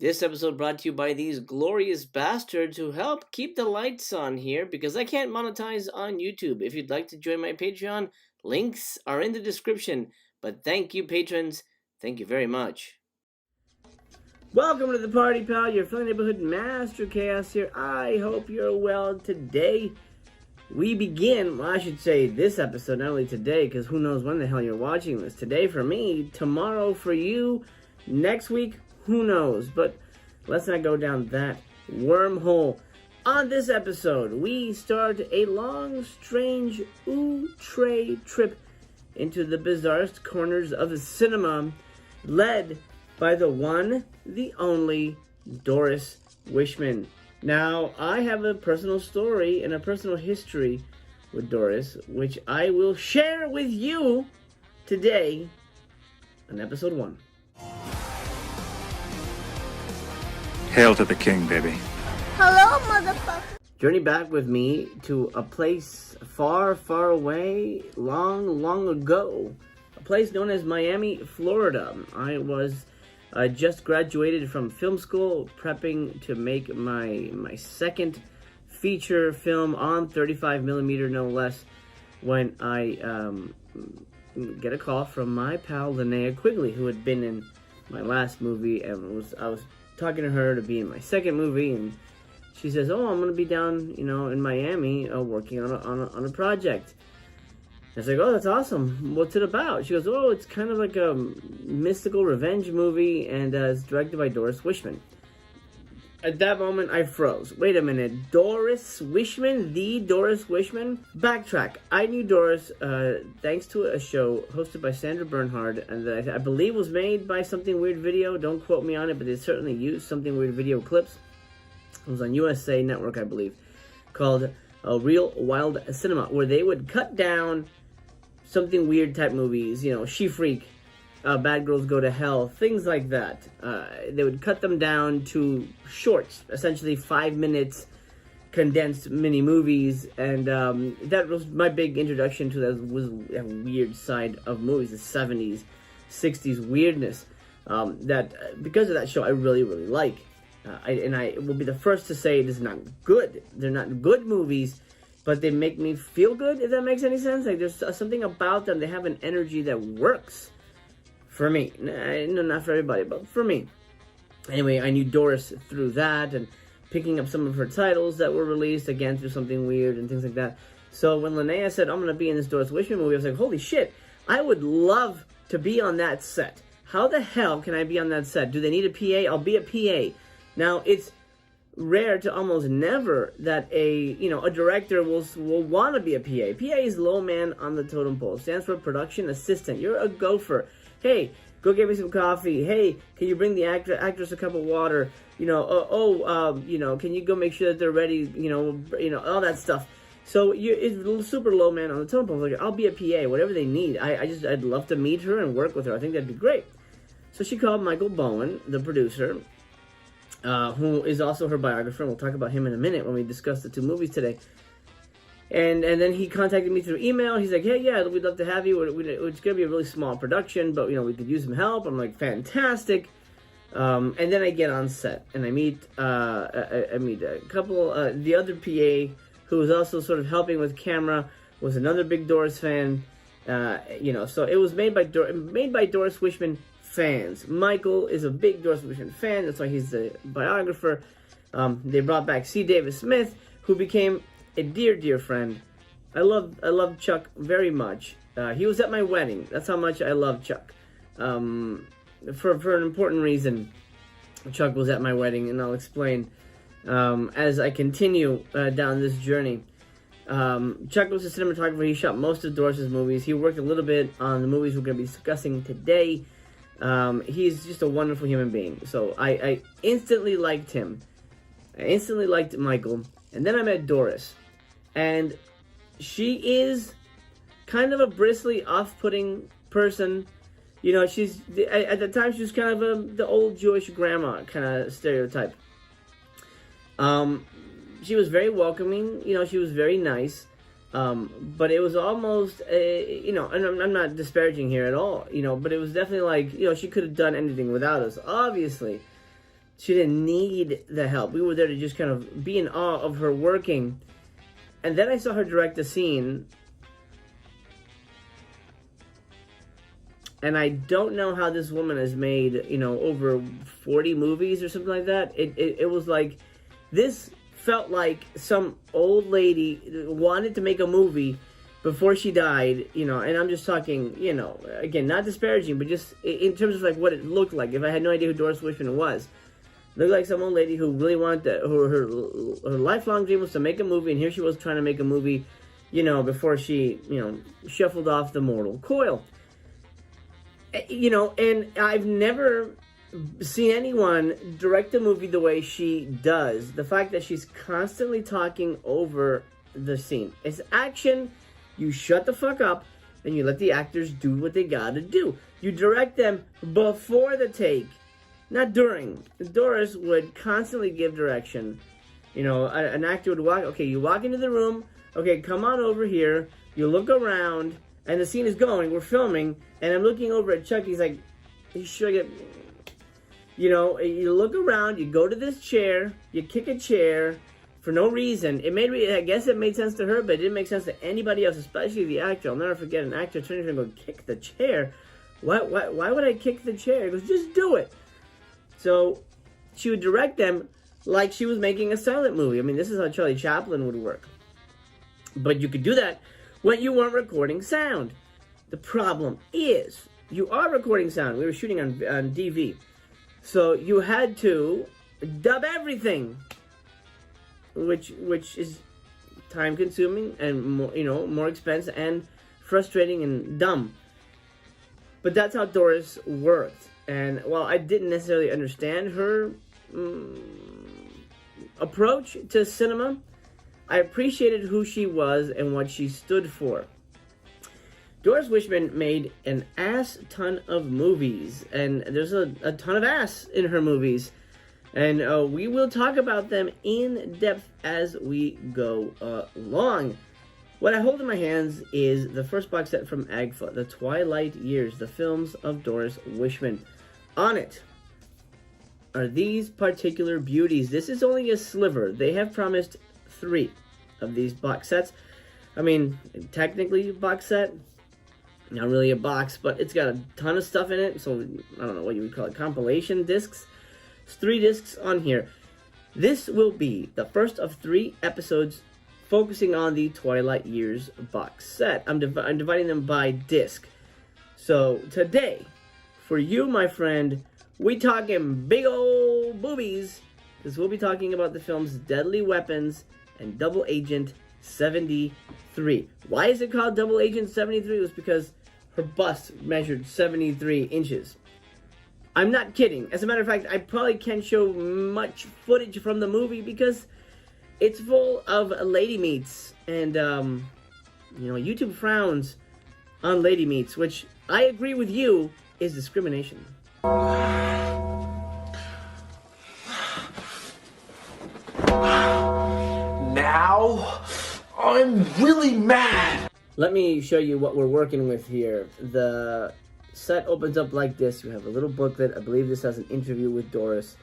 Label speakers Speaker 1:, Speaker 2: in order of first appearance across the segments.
Speaker 1: This episode brought to you by these glorious bastards who help keep the lights on here because I can't monetize on YouTube. If you'd like to join my Patreon, links are in the description. But thank you, patrons. Thank you very much. Welcome to the party, pal. Your friendly neighborhood Master Chaos here. I hope you're well today. We begin, well, I should say this episode, not only today, because who knows when the hell you're watching this. Today for me, tomorrow for you, next week, who knows? But let's not go down that wormhole. On this episode, we start a long, strange, outre trip into the bizarrest corners of the cinema, led by the one, the only, Doris Wishman. Now, I have a personal story and a personal history with Doris, which I will share with you today on episode 1.
Speaker 2: Hail to the king, baby.
Speaker 3: Hello, motherfucker.
Speaker 1: Journey back with me to a place far, far away, long, long ago. A place known as Miami, Florida. I was just graduated from film school, prepping to make my second feature film on 35mm, no less, when I get a call from my pal Linnea Quigley, who had been in my last movie, and I was talking to her to be in my second movie, and she says, "Oh, I'm gonna be down, in Miami, working on a project." I was like, "Oh, that's awesome. What's it about?" She goes, "Oh, it's kind of like a mystical revenge movie, and it's directed by Doris Wishman." At that moment, I froze. Wait a minute, Doris Wishman? The Doris Wishman? Backtrack. I knew Doris thanks to a show hosted by Sandra Bernhard, and that I believe was made by Something Weird Video. Don't quote me on it, but they certainly used Something Weird Video clips. It was on USA Network, I believe, called Real Wild Cinema, where they would cut down Something Weird type movies, She Freak, Bad Girls Go to Hell, things like that. They would cut them down to shorts, essentially 5 minutes, condensed mini movies, and that was my big introduction to that weird side of movies, the 70s, 60s weirdness. That because of that show, I really, really like. I will be the first to say it is not good. They're not good movies, but they make me feel good, if that makes any sense. Like, there's something about them. They have an energy that works for me. No, not for everybody, but for me. Anyway, I knew Doris through that, and picking up some of her titles that were released, again, through Something Weird and things like that. So when Linnea said, "I'm going to be in this Doris Wishman movie," I was like, holy shit, I would love to be on that set. How the hell can I be on that set? Do they need a PA? I'll be a PA. Now, it's rare to almost never that a director will want to be a PA. PA is low man on the totem pole. It stands for production assistant. You're a gopher. Hey, go get me some coffee. Hey, can you bring the actress a cup of water? Can you go make sure that they're ready? All that stuff. So it's super low man on the totem pole. Like, I'll be a PA, whatever they need. I'd love to meet her and work with her. I think that'd be great. So she called Michael Bowen, the producer, who is also her biographer. We'll talk about him in a minute when we discuss the two movies today. And then he contacted me through email. He's like, "Hey, yeah, we'd love to have you. It's going to be a really small production, but, we could use some help." I'm like, fantastic. And then I get on set, and I meet a couple, the other PA, who was also sort of helping with camera, was another big Doris fan. So it was made by Doris Wishman fans. Michael is a big Doris Wishman fan. That's why he's the biographer. They brought back C. Davis Smith, who became a dear, dear friend. I love Chuck very much. He was at my wedding. That's how much I love Chuck. For an important reason, Chuck was at my wedding, and I'll explain as I continue down this journey. Chuck was a cinematographer. He shot most of Doris's movies. He worked a little bit on the movies we're going to be discussing today. He's just a wonderful human being. So I instantly liked him. I instantly liked Michael. And then I met Doris. And she is kind of a bristly, off-putting person. She's at the time she was kind of the old Jewish grandma kind of stereotype. She was very welcoming. She was very nice. But it was almost, and I'm not disparaging here at all, but it was definitely like, she could have done anything without us, obviously. She didn't need the help. We were there to just kind of be in awe of her working. And then I saw her direct a scene. And I don't know how this woman has made, you know, over 40 movies or something like that. It was like, this felt like some old lady wanted to make a movie before she died, you know, and I'm just talking, you know, again, not disparaging, but just in terms of like what it looked like. If I had no idea who Doris Wishman was, it looked like some old lady who really wanted to, her lifelong dream was to make a movie, and here she was trying to make a movie, you know, before she, you know, shuffled off the mortal coil. You know, and I've never seen anyone direct a movie the way she does. The fact that she's constantly talking over the scene. It's action. You shut the fuck up, and you let the actors do what they gotta do. You direct them before the take, not during. Doris would constantly give direction. You know, an actor would walk, okay, you walk into the room, okay, come on over here, you look around, and the scene is going, we're filming, and I'm looking over at Chuck, he's like, he's sure you know, you look around, you go to this chair, you kick a chair for no reason. I guess it made sense to her, but it didn't make sense to anybody else, especially the actor. I'll never forget an actor turning to him and go, kick the chair? Why would I kick the chair? He goes, just do it. So she would direct them like she was making a silent movie. I mean, this is how Charlie Chaplin would work. But you could do that when you weren't recording sound. The problem is, you are recording sound. We were shooting on DV. So you had to dub everything, which is time consuming and more, you know, more expensive and frustrating and dumb. But that's how Doris worked. And while I didn't necessarily understand her approach to cinema, I appreciated who she was and what she stood for. Doris Wishman made an ass ton of movies, and there's a ton of ass in her movies. And we will talk about them in depth as we go along. What I hold in my hands is the first box set from AGFA, The Twilight Years, the films of Doris Wishman. On it are these particular beauties. This is only a sliver. They have promised 3 of these box sets. I mean, technically a box set, not really a box, but it's got a ton of stuff in it, so I don't know what you would call it, compilation discs. There's 3 discs on here. This will be the first of 3 episodes focusing on the Twilight Years box set. I'm dividing them by disc. So today, for you, my friend, we talking big old boobies, because we'll be talking about the films Deadly Weapons and Double Agent 73. Why is it called Double Agent 73? It was because her bust measured 73 inches. I'm not kidding. As a matter of fact, I probably can't show much footage from the movie because it's full of lady meats. And, you know, YouTube frowns on lady meats, which I agree with you is discrimination.
Speaker 4: Now, I'm really mad.
Speaker 1: Let me show you what we're working with here. The set opens up like this. You have a little booklet. I believe this has an interview with Doris.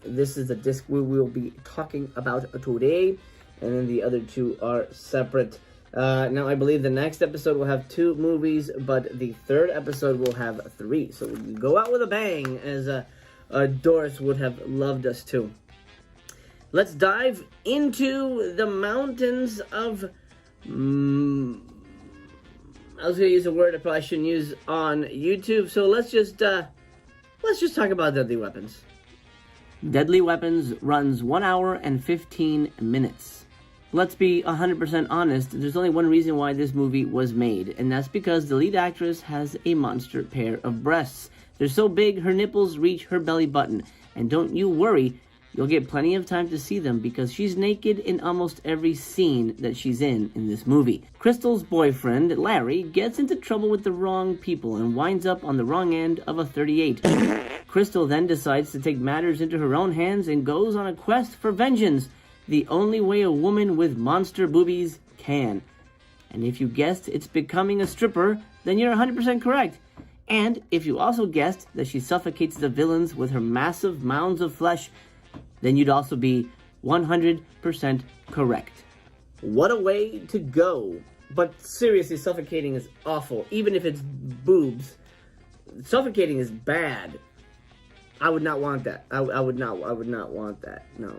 Speaker 1: This is the disc we will be talking about today, and then the other 2 are separate. Now, I believe the next episode will have 2 movies, but the 3rd episode will have 3. So we can go out with a bang, as Doris would have loved us to. Let's dive into the mountains of... I was going to use a word I probably shouldn't use on YouTube, so let's just talk about Deadly Weapons. Deadly Weapons runs 1 hour and 15 minutes. Let's be 100% honest, there's only one reason why this movie was made, and that's because the lead actress has a monster pair of breasts. They're so big, her nipples reach her belly button. And don't you worry, you'll get plenty of time to see them because she's naked in almost every scene that she's in this movie. Crystal's boyfriend, Larry, gets into trouble with the wrong people and winds up on the wrong end of a 38. Crystal then decides to take matters into her own hands and goes on a quest for vengeance, the only way a woman with monster boobies can. And if you guessed it's becoming a stripper, then you're 100% correct. And if you also guessed that she suffocates the villains with her massive mounds of flesh, then you'd also be 100% correct. What a way to go. But seriously, suffocating is awful. Even if it's boobs, suffocating is bad. I would not want that. I would not want that. No.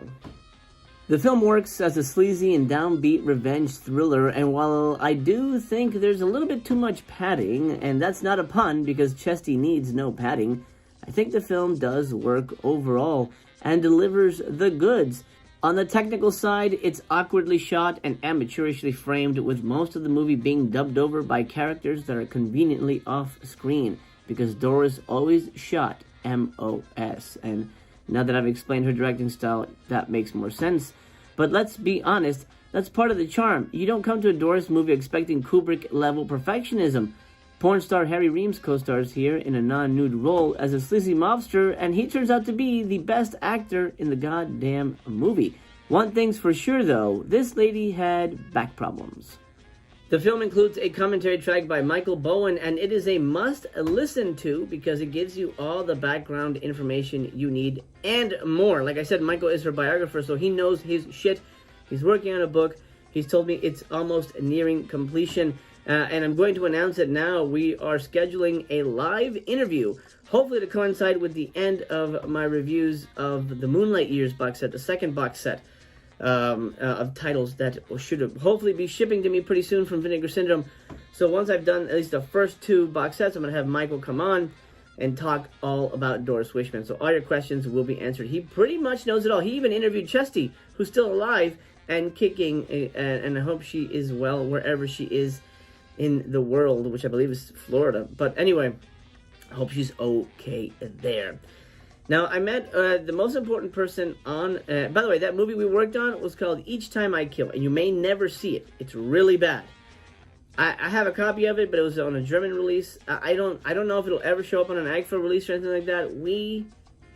Speaker 1: The film works as a sleazy and downbeat revenge thriller, and while I do think there's a little bit too much padding, and that's not a pun because Chesty needs no padding, I think the film does work overall and delivers the goods. On the technical side, it's awkwardly shot and amateurishly framed, with most of the movie being dubbed over by characters that are conveniently off screen, because Doris always shot MOS, and now that I've explained her directing style, that makes more sense. But let's be honest, that's part of the charm. You don't come to a Doris movie expecting Kubrick-level perfectionism. Porn star Harry Reams co-stars here in a non-nude role as a sleazy mobster, and he turns out to be the best actor in the goddamn movie. One thing's for sure though, this lady had back problems. The film includes a commentary track by Michael Bowen, and it is a must listen to because it gives you all the background information you need and more. Like I said, Michael is her biographer, so he knows his shit. He's working on a book. He's told me it's almost nearing completion, and I'm going to announce it now. We are scheduling a live interview, hopefully to coincide with the end of my reviews of the Moonlight Years box set, the second box set. Of titles that should hopefully be shipping to me pretty soon from Vinegar Syndrome. So once I've done at least the first two box sets, I'm going to have Michael come on and talk all about Doris Wishman. So all your questions will be answered. He pretty much knows it all. He even interviewed Chesty, who's still alive and kicking, and I hope she is well wherever she is in the world, which I believe is Florida. But anyway, I hope she's okay there. Now, I met the most important person on... by the way, that movie we worked on was called Each Time I Kill, and you may never see it. It's really bad. I have a copy of it, but it was on a German release. I don't know if it'll ever show up on an AGFA release or anything like that. We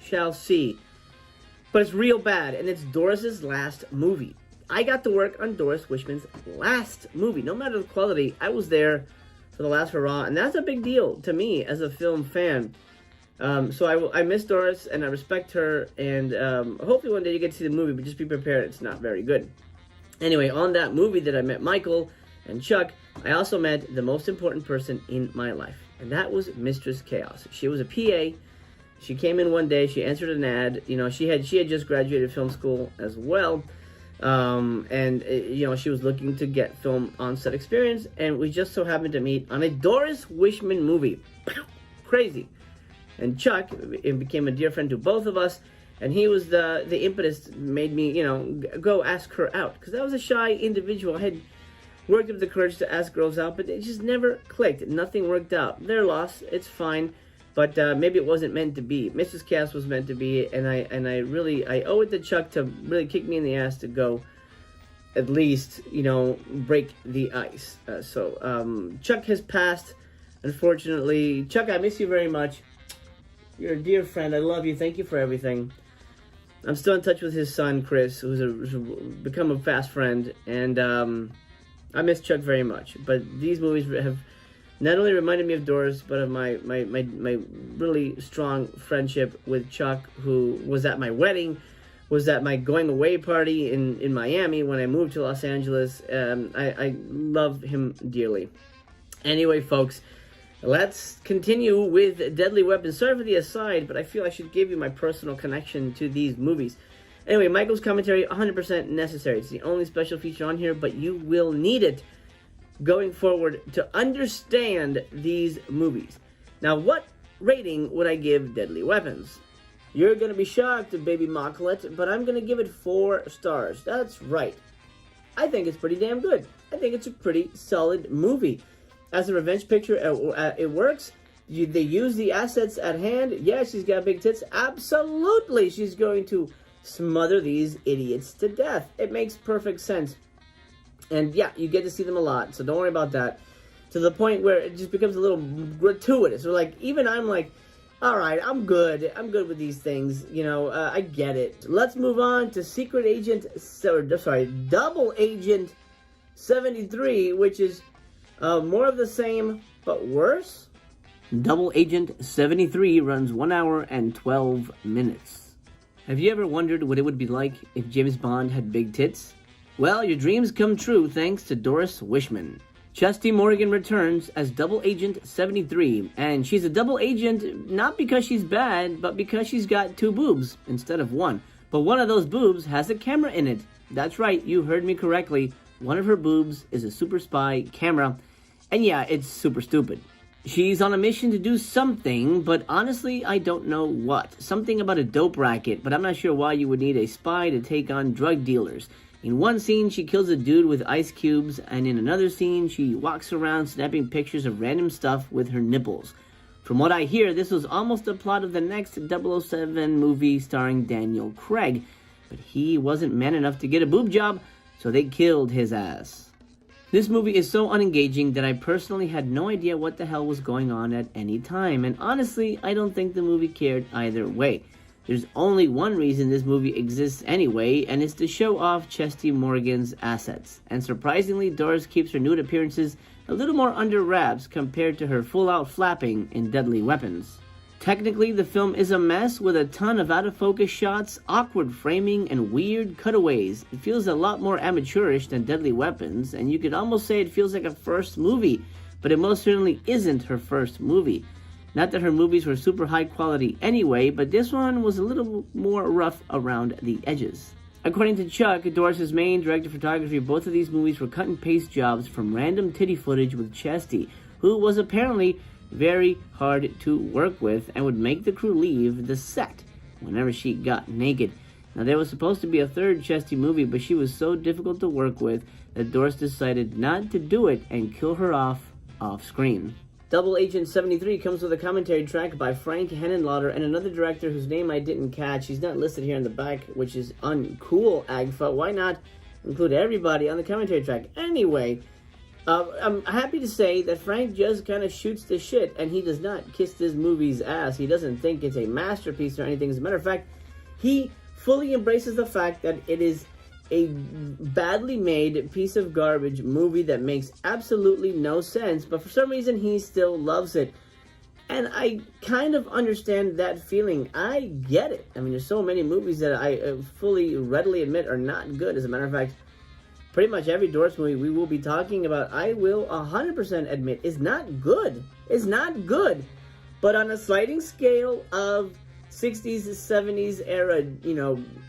Speaker 1: shall see. But it's real bad, and it's Doris's last movie. I got to work on Doris Wishman's last movie. No matter the quality, I was there for the last hurrah, and that's a big deal to me as a film fan. So I miss Doris, and I respect her, and hopefully one day you get to see the movie, but just be prepared, it's not very good. Anyway, on that movie that I met Michael and Chuck, I also met the most important person in my life, and that was Mistress Chaos. She was a PA. She came in one day, she answered an ad. You know, she had just graduated film school as well, and you know, she was looking to get film on-set experience, and we just so happened to meet on a Doris Wishman movie. Crazy. And Chuck, it became a dear friend to both of us, and he was the impetus that made me, you know, go ask her out. Because I was a shy individual. I had worked up the courage to ask girls out, but it just never clicked. Nothing worked out. Their loss, it's fine, but maybe it wasn't meant to be. Mrs. Cass was meant to be, and I owe it to Chuck to really kick me in the ass to go at least, you know, break the ice. So Chuck has passed, unfortunately. Chuck, I miss you very much. You're a dear friend. I love you. Thank you for everything. I'm still in touch with his son, Chris, who's become a fast friend. And I miss Chuck very much. But these movies have not only reminded me of Doris, but of my really strong friendship with Chuck, who was at my wedding, was at my going away party in Miami when I moved to Los Angeles. I love him dearly. Anyway, folks, let's continue with Deadly Weapons. Sorry for the aside, but I feel I should give you my personal connection to these movies. Anyway, Michael's commentary, 100% necessary. It's the only special feature on here, but you will need it going forward to understand these movies. Now, what rating would I give Deadly Weapons? You're going to be shocked, baby Mocklet, but I'm going to give it 4 stars. That's right. I think it's pretty damn good. I think it's a pretty solid movie. As a revenge picture, it works. They use the assets at hand. Yeah, she's got big tits. Absolutely, she's going to smother these idiots to death. It makes perfect sense. And yeah, you get to see them a lot, so don't worry about that. To the point where it just becomes a little gratuitous. So like, even I'm like, all right, I'm good. I'm good with these things. You know, I get it. Let's move on to Double Agent 73, which is more of the same, but worse. Double Agent 73 runs 1 hour and 12 minutes. Have you ever wondered what it would be like if James Bond had big tits? Well, your dreams come true thanks to Doris Wishman. Chesty Morgan returns as Double Agent 73, and she's a double agent not because she's bad, but because she's got 2 boobs instead of 1. But one of those boobs has a camera in it. That's right, you heard me correctly. One of her boobs is a super spy camera, and yeah, it's super stupid. She's on a mission to do something, but honestly, I don't know what. Something about a dope racket, but I'm not sure why you would need a spy to take on drug dealers. In one scene, she kills a dude with ice cubes, and in another scene, she walks around snapping pictures of random stuff with her nipples. From what I hear, this was almost the plot of the next 007 movie starring Daniel Craig, but he wasn't man enough to get a boob job, so they killed his ass. This movie is so unengaging that I personally had no idea what the hell was going on at any time, and honestly, I don't think the movie cared either way. There's only one reason this movie exists anyway, and it's to show off Chesty Morgan's assets. And surprisingly, Doris keeps her nude appearances a little more under wraps compared to her full-out flapping in Deadly Weapons. Technically, the film is a mess with a ton of out-of-focus shots, awkward framing, and weird cutaways. It feels a lot more amateurish than Deadly Weapons, and you could almost say it feels like a first movie, but it most certainly isn't her first movie. Not that her movies were super high quality anyway, but this one was a little more rough around the edges. According to Chuck, Doris' main director of photography, both of these movies were cut and paste jobs from random titty footage with Chesty, who was apparently very hard to work with and would make the crew leave the set whenever she got naked. Now, there was supposed to be a third Chesty movie, but she was so difficult to work with that Doris decided not to do it and kill her off screen. Double Agent 73 comes with a commentary track by Frank Henenlotter and another director whose name I didn't catch. He's not listed here in the back, which is uncool, Agfa. Why not include everybody on the commentary track? Anyway, I'm happy to say that Frank just kind of shoots the shit, and he does not kiss this movie's ass. He doesn't think it's a masterpiece or anything. As a matter of fact, he fully embraces the fact that it is a badly made piece of garbage movie that makes absolutely no sense, but for some reason he still loves it. And I kind of understand that feeling. I get it. I mean, there's so many movies that I fully, readily admit are not good. As a matter of fact, pretty much every Doris movie we will be talking about, I will 100% admit, is not good. It's not good. But on a sliding scale of 60s, 70s era,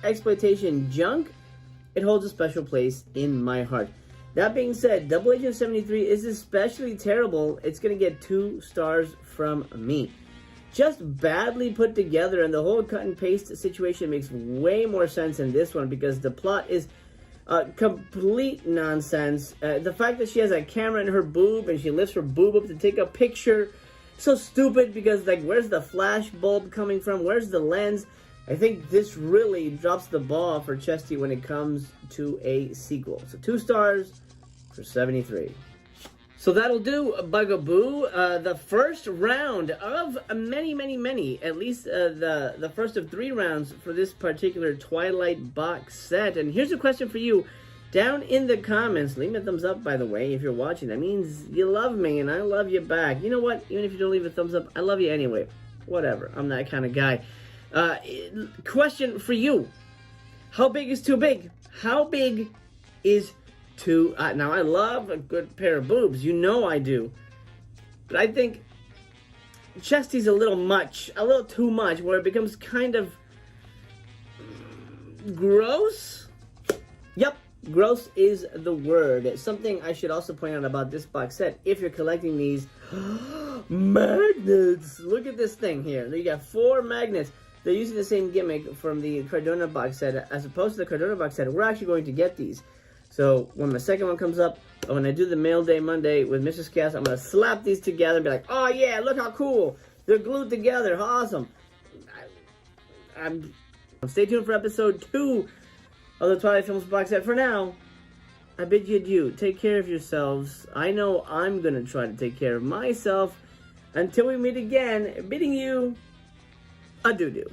Speaker 1: exploitation junk, it holds a special place in my heart. That being said, Double Agent 73 is especially terrible. It's going to get 2 stars from me. Just badly put together, and the whole cut and paste situation makes way more sense in this one because the plot is complete nonsense. The fact that she has a camera in her boob and she lifts her boob up to take a picture, so stupid because, where's the flash bulb coming from? Where's the lens? I think this really drops the ball for Chesty when it comes to a sequel. So 2 stars for 73. So that'll do, Bugaboo. The first round of many, at least the first of 3 rounds for this particular Twilight box set. And here's a question for you. Down in the comments, leave me a thumbs up, by the way, if you're watching. That means you love me and I love you back. You know what? Even if you don't leave a thumbs up, I love you anyway. Whatever. I'm that kind of guy. Question for you. How big is too big? How big is too... now, I love a good pair of boobs. You know I do. But I think Chesty's a little much. A little too much, where it becomes kind of gross. Yep. Gross is the word. Something I should also point out about this box set, if you're collecting these magnets. Look at this thing here. You got 4 magnets. They're using the same gimmick from the Cardona box set. As opposed to the Cardona box set, we're actually going to get these. So when my second one comes up, or when I do the mail day Monday with Mrs. Cass, I'm going to slap these together and be like, oh yeah, look how cool. They're glued together. Awesome. Stay tuned for episode 2 of the Twilight Films box set. For now, I bid you adieu. Take care of yourselves. I know I'm going to try to take care of myself. Until we meet again, bidding you adieu.